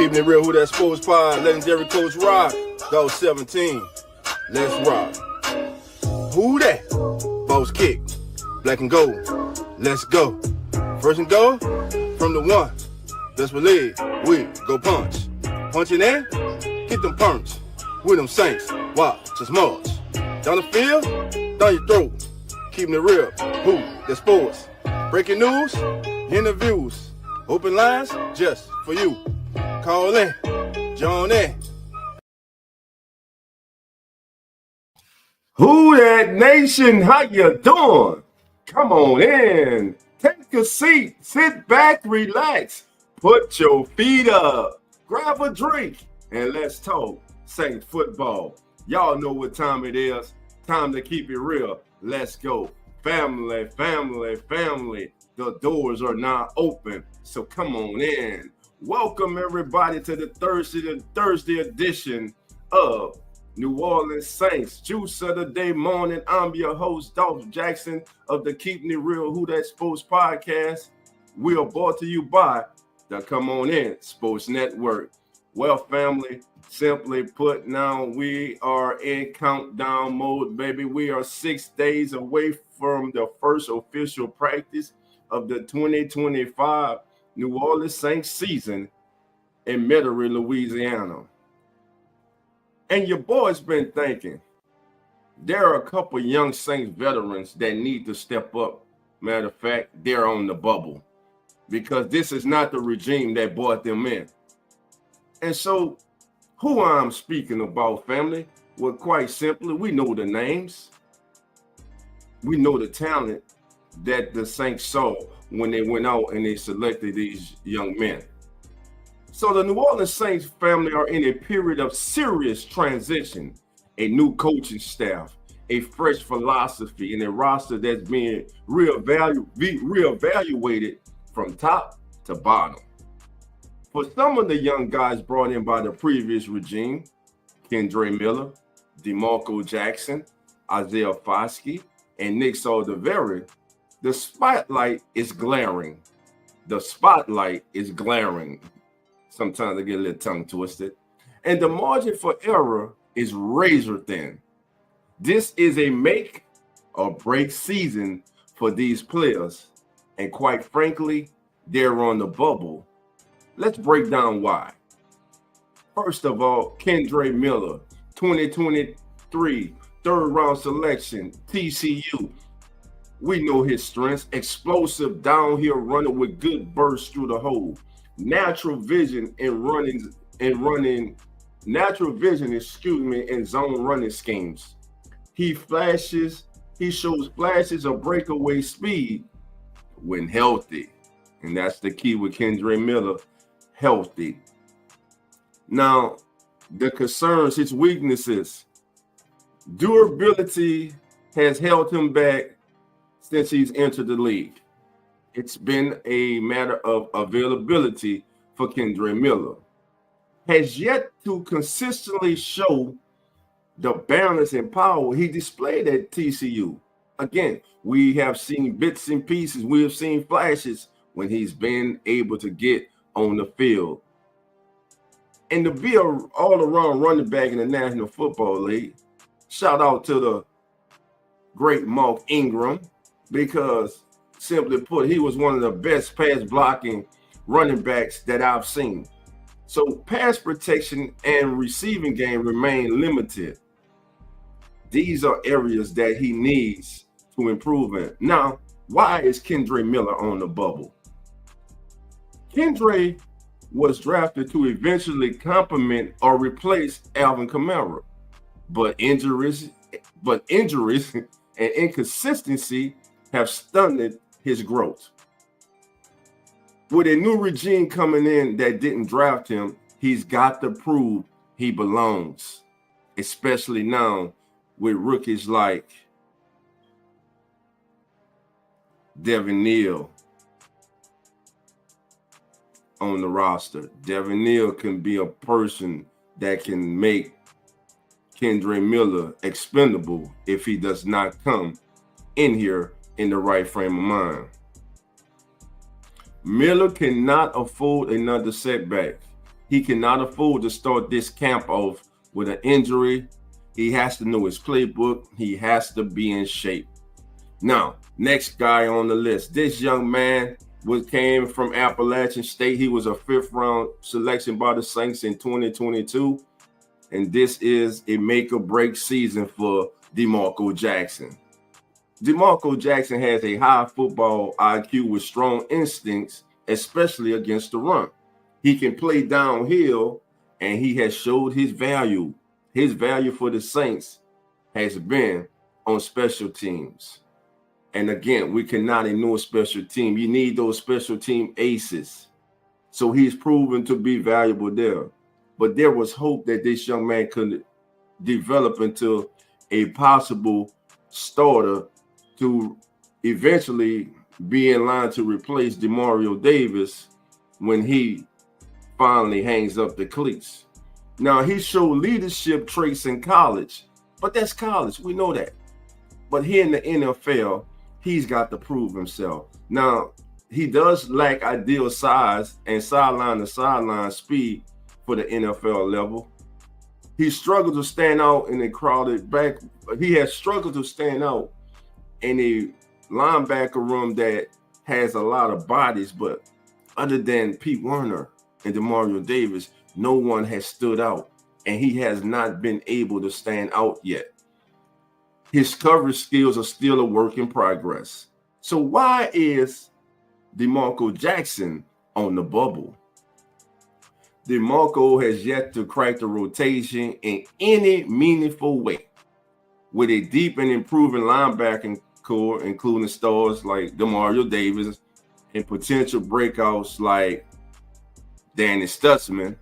Keeping it real, who that sports pod, legendary coach Rock, Dog 17. Let's rock. Who that? Boss kick, black and gold. Let's go. First and goal from the one. Best believe we go punch. Punching in, get them punch. With them Saints, watch us march. Down the field, down your throat. Keeping it real, who that sports. Breaking news, interviews, open lines just for you. Call in, join in. Who that nation? How you doing? Come on in. Take a seat. Sit back, relax. Put your feet up. Grab a drink and let's talk Saints football. Y'all know what time it is. Time to keep it real. Let's go. Family, family, family. The doors are now open, so come on in. Welcome everybody to the Thursday edition of New Orleans Saints Juice of the Day Morning. I'm your host, DOLPH Jackson of the Keeping It Real Who That Sports podcast. We are brought to you by the Come On In Sports Network. Well, family, simply put, now we are in countdown mode, baby. We are 6 days away from the first official practice of the 2025 New Orleans Saints season in Metairie, Louisiana. And your boy's been thinking, there are a couple young Saints veterans that need to step up. Matter of fact, they're on the bubble because this is not the regime that brought them in. And so who I'm speaking about, family? Well, quite simply, we know the names. We know the talent that the Saints saw when they went out and they selected these young men. So the New Orleans Saints family are in a period of serious transition, a new coaching staff, a fresh philosophy, and a roster that's being reevaluated from top to bottom. For some of the young guys brought in by the previous regime, Kendre Miller, DeMarco Jackson, Isaiah Foskey, and Nick Saldiveri, the spotlight is glaring. The spotlight is glaring. Sometimes I get a little tongue twisted. And the margin for error is razor thin. This is a make or break season for these players. And quite frankly, they're on the bubble. Let's break down why. First of all, Kendre Miller, 2023 third round selection, TCU. We know his strengths: explosive downhill runner with good bursts through the hole, natural vision in zone running schemes. He shows flashes of breakaway speed when healthy. And that's the key with Kendre Miller, healthy. Now, the concerns, his weaknesses, durability has held him back since he's entered the league. It's been a matter of availability for Kendre Miller. Has yet to consistently show the balance and power he displayed at TCU. Again, we have seen bits and pieces. We have seen flashes when he's been able to get on the field. And to be an all-around running back in the National Football League, shout out to the great Mark Ingram, because simply put, he was one of the best pass blocking running backs that I've seen. So pass protection and receiving game remain limited. These are areas that he needs to improve in. Now, why is Kendre Miller on the bubble? Kendre was drafted to eventually complement or replace Alvin Kamara, but injuries and inconsistency have stunted his growth. With a new regime coming in that didn't draft him, he's got to prove he belongs, especially now with rookies like Devin Neal on the roster. Devin Neal can be a person that can make Kendre Miller expendable if he does not come in here in the right frame of mind. Miller cannot afford another setback. He cannot afford to start this camp off with an injury. He has to know his playbook. He has to be in shape. Now, next guy on the list. This young man came from Appalachian State. He was a 5th-round selection by the Saints in 2022. And this is a make-or-break season for DeMarco Jackson. DeMarco Jackson has a high football IQ with strong instincts, especially against the run. He can play downhill, and he has showed his value. His value for the Saints has been on special teams. And again, we cannot ignore special team. You need those special team aces. So he's proven to be valuable there. But there was hope that this young man could develop into a possible starter to eventually be in line to replace Demario Davis when he finally hangs up the cleats. Now, he showed leadership traits in college, but that's college. We know that. But here in the NFL, he's got to prove himself. Now, he does lack ideal size and sideline-to-sideline speed for the NFL level. He struggled to stand out in a crowded back. He has struggled to stand out in a linebacker room that has a lot of bodies, but other than Pete Werner and Demario Davis, no one has stood out, and he has not been able to stand out yet. His coverage skills are still a work in progress. So why is DeMarco Jackson on the bubble? DeMarco has yet to crack the rotation in any meaningful way. With a deep and improving linebacking core, including stars like Demario Davis and potential breakouts like Danny Stutzman,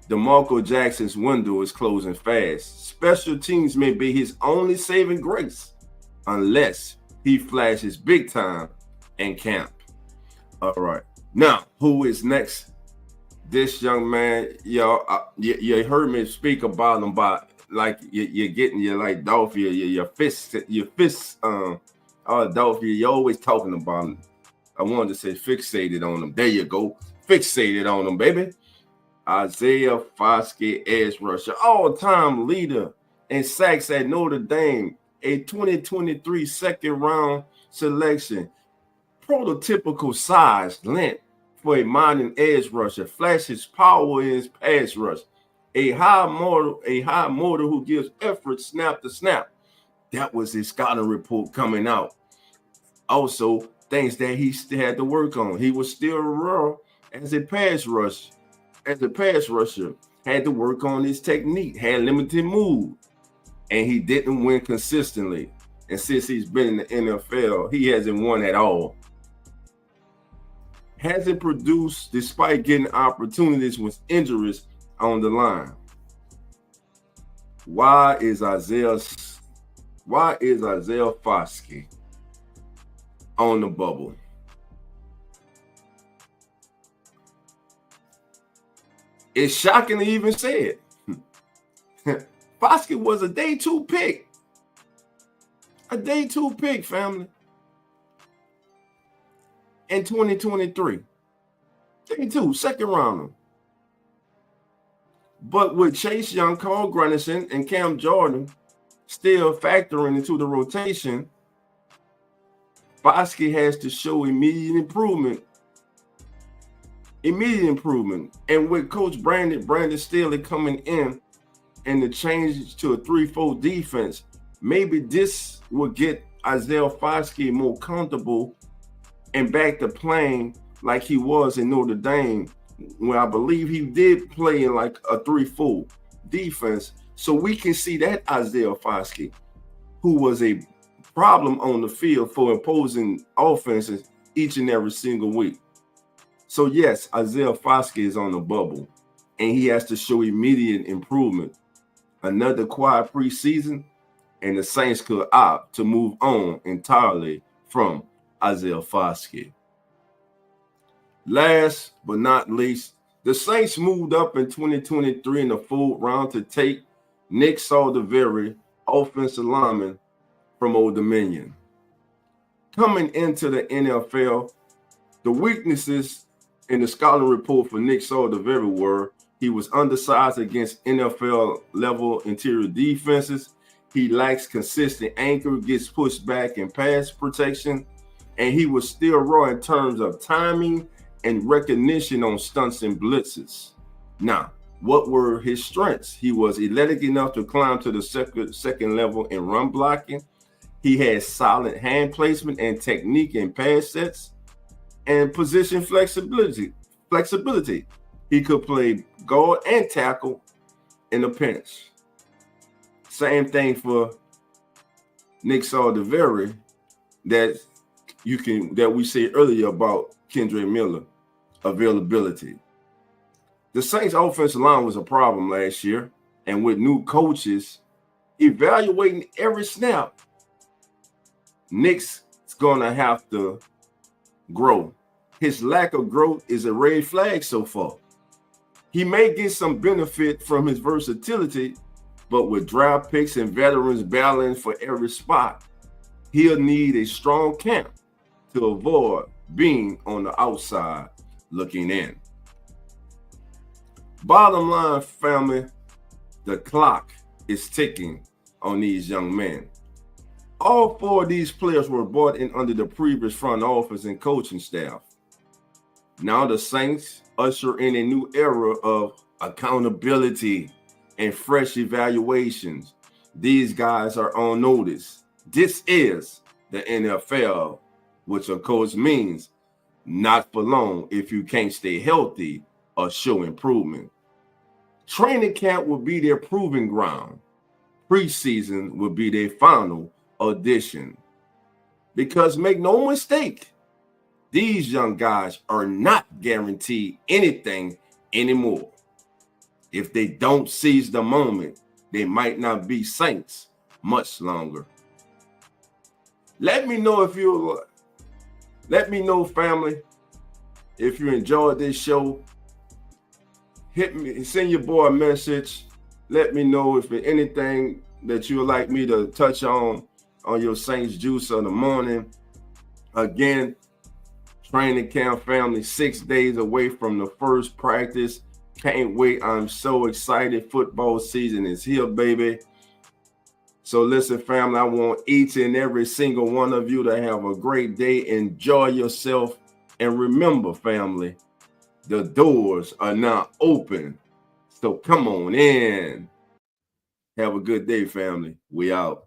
DeMarco Jackson's window is closing fast. Special teams may be his only saving grace unless he flashes big time in camp. All right. Now, who is next? This young man, y'all, you heard me speak about him, but like you're getting your like DOLPH, your fists, DOLPH, you're always talking about him. I wanted to say fixated on him. There you go. Fixated on him, baby. Isaiah Foskey, edge rusher, all-time leader in sacks at Notre Dame, a 2023 second-round selection, prototypical size, length for a modern edge rusher, flashes power in his pass rush, a high motor who gives effort snap to snap. That was his scouting report coming out. Also, things that he still had to work on. He was still raw as a pass rusher. Had to work on his technique, had limited move, and he didn't win consistently. And since he's been in the NFL, he hasn't won at all. Hasn't produced despite getting opportunities with injuries on the line. Why is Isaiah Foskey on the bubble? It's shocking to even say it. Foskey was a day 2 pick. A day 2 pick, family. In 2023. Day 2, second rounder. But with Chase Young, Carl Granderson, and Cam Jordan still factoring into the rotation, Foskey has to show immediate improvement. And with Coach Brandon Staley coming in and the change to a 3-4 defense, maybe this will get Isaiah Foskey more comfortable and back to playing like he was in Notre Dame, where I believe he did play in like a 3-4 defense. So we can see that Isaiah Foskey, who was a problem on the field for imposing offenses each and every single week. So yes, Isaiah Foskey is on the bubble, and he has to show immediate improvement. Another quiet preseason, and the Saints could opt to move on entirely from Isaiah Foskey. Last but not least, the Saints moved up in 2023 in the 4th round to take Nick Saldiveri, offensive lineman from Old Dominion. Coming into the NFL, the weaknesses in the scouting report for Nick Sordaveri were he was undersized against NFL level interior defenses. He lacks consistent anchor, gets pushed back in pass protection, and he was still raw in terms of timing and recognition on stunts and blitzes. Now, what were his strengths? He was athletic enough to climb to the second level in run blocking. He had solid hand placement and technique in pass sets and position flexibility. He could play guard and tackle in a pinch. Same thing for Nick Sordaveri that we said earlier about Kendre Miller availability. The Saints offensive line was a problem last year, and with new coaches evaluating every snap, Nick's gonna have to grow. His lack of growth is a red flag so far. He may get some benefit from his versatility, but with draft picks and veterans battling for every spot, he'll need a strong camp to avoid being on the outside looking in. Bottom line, family, the clock is ticking on these young men. All four of these players were brought in under the previous front office and coaching staff. Now the Saints usher in a new era of accountability and fresh evaluations. These guys are on notice. This is the NFL, which of course means not for long if you can't stay healthy or show improvement. Training camp will be their proving ground. Preseason will be their final audition. Because make no mistake, these young guys are not guaranteed anything anymore. If they don't seize the moment, they might not be Saints much longer. Let me know, family, if you enjoyed this show. Hit me, send your boy a message. Let me know if there's anything that you would like me to touch on your Saints Juice of the morning. Again, training camp, family, 6 days away from the first practice. Can't wait. I'm so excited. Football season is here, baby. So listen, family, I want each and every single one of you to have a great day. Enjoy yourself. And remember, family, the doors are now open. So come on in. Have a good day, family. We out.